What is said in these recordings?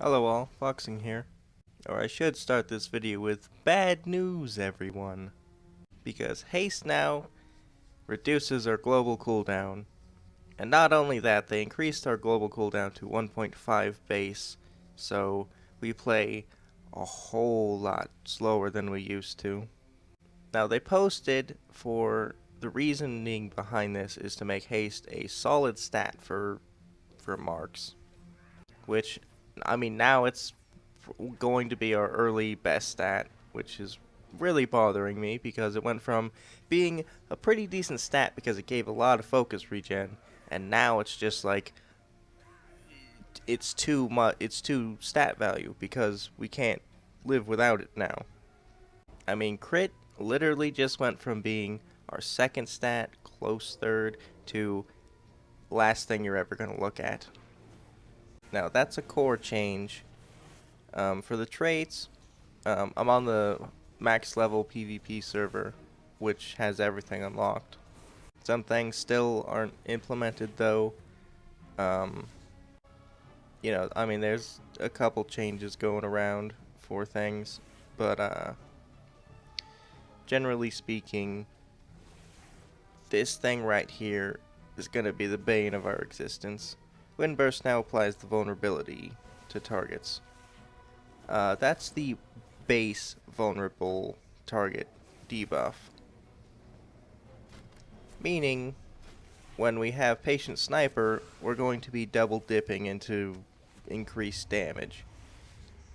Hello all, Foxing here. Or I should start this video with bad news, everyone. Because haste now reduces our global cooldown. And not only that, they increased our global cooldown to 1.5 base. So we play a whole lot slower than we used to. Now they posted for the reasoning behind this is to make haste a solid stat for marks. Which, I mean, now it's going to be our early best stat, which is really bothering me because it went from being a pretty decent stat because it gave a lot of focus regen, and now it's just like it's too much. It's too stat value because we can't live without it now. I mean, crit literally just went from being our second stat, close third, to last thing you're ever gonna look at. Now that's a core change. For the traits, I'm on the max level PvP server, which has everything unlocked. Some things still aren't implemented though. Um, I mean, there's a couple changes going around for things, but generally speaking, this thing right here is going to be the bane of our existence. Windburst now applies the vulnerability to targets. That's the base vulnerable target debuff. Meaning, when we have Patient Sniper, we're going to be double dipping into increased damage.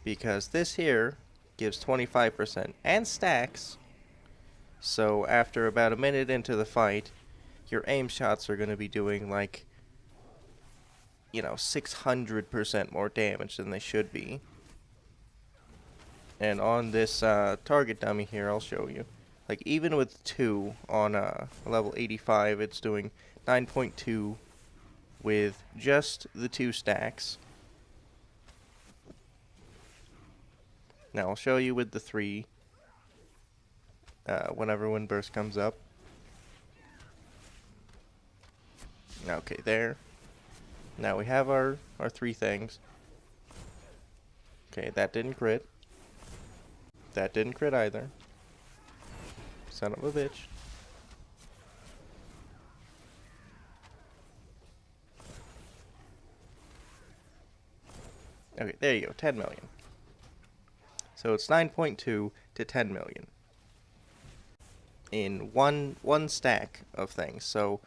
Because this here gives 25% and stacks. So after about a minute into the fight, your aim shots are going to be doing like, 600% more damage than they should be. And on this target dummy here, I'll show you. Like, even with 2 on level 85, it's doing 9.2 with just the 2 stacks. Now, I'll show you with the 3 whenever Windburst comes up. Okay, there. Now we have our 3 things. Okay, that didn't crit. That didn't crit either. Son of a bitch. Okay, there you go, 10 million. So it's 9.2 to 10 million in one stack of things. So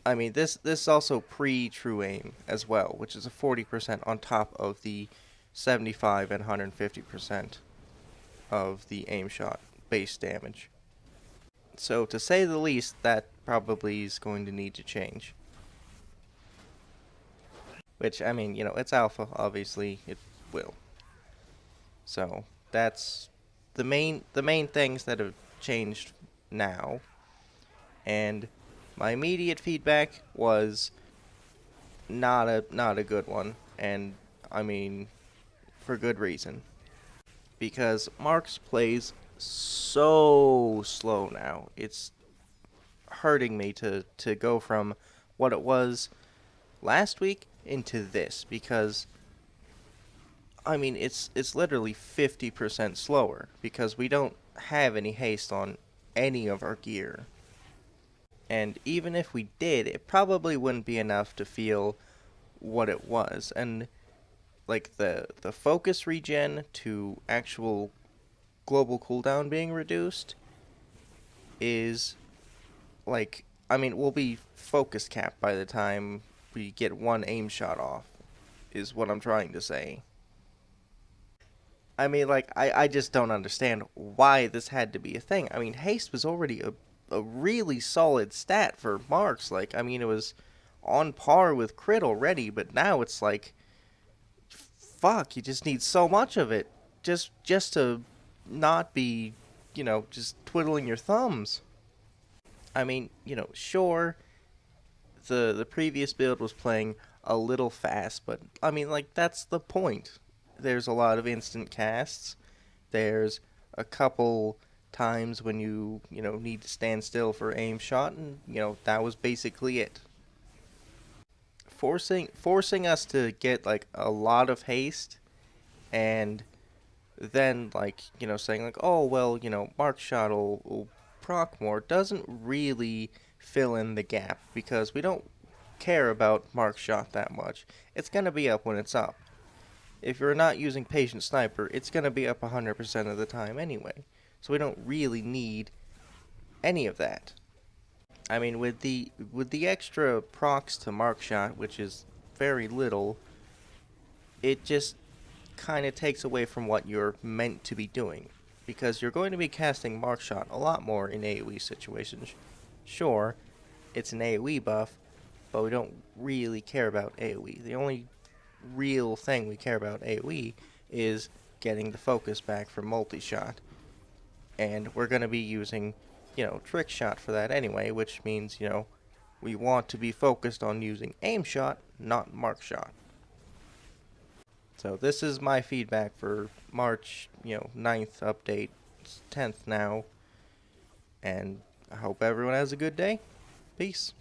I mean, this is also pre-true aim as well, which is a 40% on top of the 75 and 150% of the aim shot base damage. So to say the least, that probably is going to need to change. Which, I mean, it's alpha, obviously it will. So that's the main things that have changed now. And my immediate feedback was not a good one, and I mean for good reason. Because Marks plays so slow now. It's hurting me to go from what it was last week into this, because I mean it's literally 50% slower because we don't have any haste on any of our gear. And even if we did, it probably wouldn't be enough to feel what it was. And like the focus regen to actual global cooldown being reduced is like, I mean, we'll be focus capped by the time we get one aim shot off, is what I'm trying to say. I mean, like, I just don't understand why this had to be a thing. I mean, haste was already a really solid stat for marks. Like, I mean, it was on par with crit already, but now it's like, fuck, you just need so much of it just to not be, just twiddling your thumbs. I mean, sure, the previous build was playing a little fast, but I mean, like, that's the point. There's a lot of instant casts. There's a couple times when you need to stand still for aim shot, and that was basically it. Forcing us to get like a lot of haste and then, like, saying, like, oh, well, Mark Shot will proc more doesn't really fill in the gap because we don't care about Mark Shot that much. It's going to be up when it's up. If you're not using Patient Sniper, it's going to be up 100% of the time anyway. So we don't really need any of that. I mean, with the extra procs to Mark Shot, which is very little, it just kind of takes away from what you're meant to be doing. Because you're going to be casting Mark Shot a lot more in AoE situations. Sure, it's an AoE buff, but we don't really care about AoE. The only real thing we care about AoE is getting the focus back from multi-shot. And we're going to be using, trick shot for that anyway, which means, we want to be focused on using aim shot, not mark shot. So this is my feedback for March, 9th update. It's 10th now. And I hope everyone has a good day. Peace.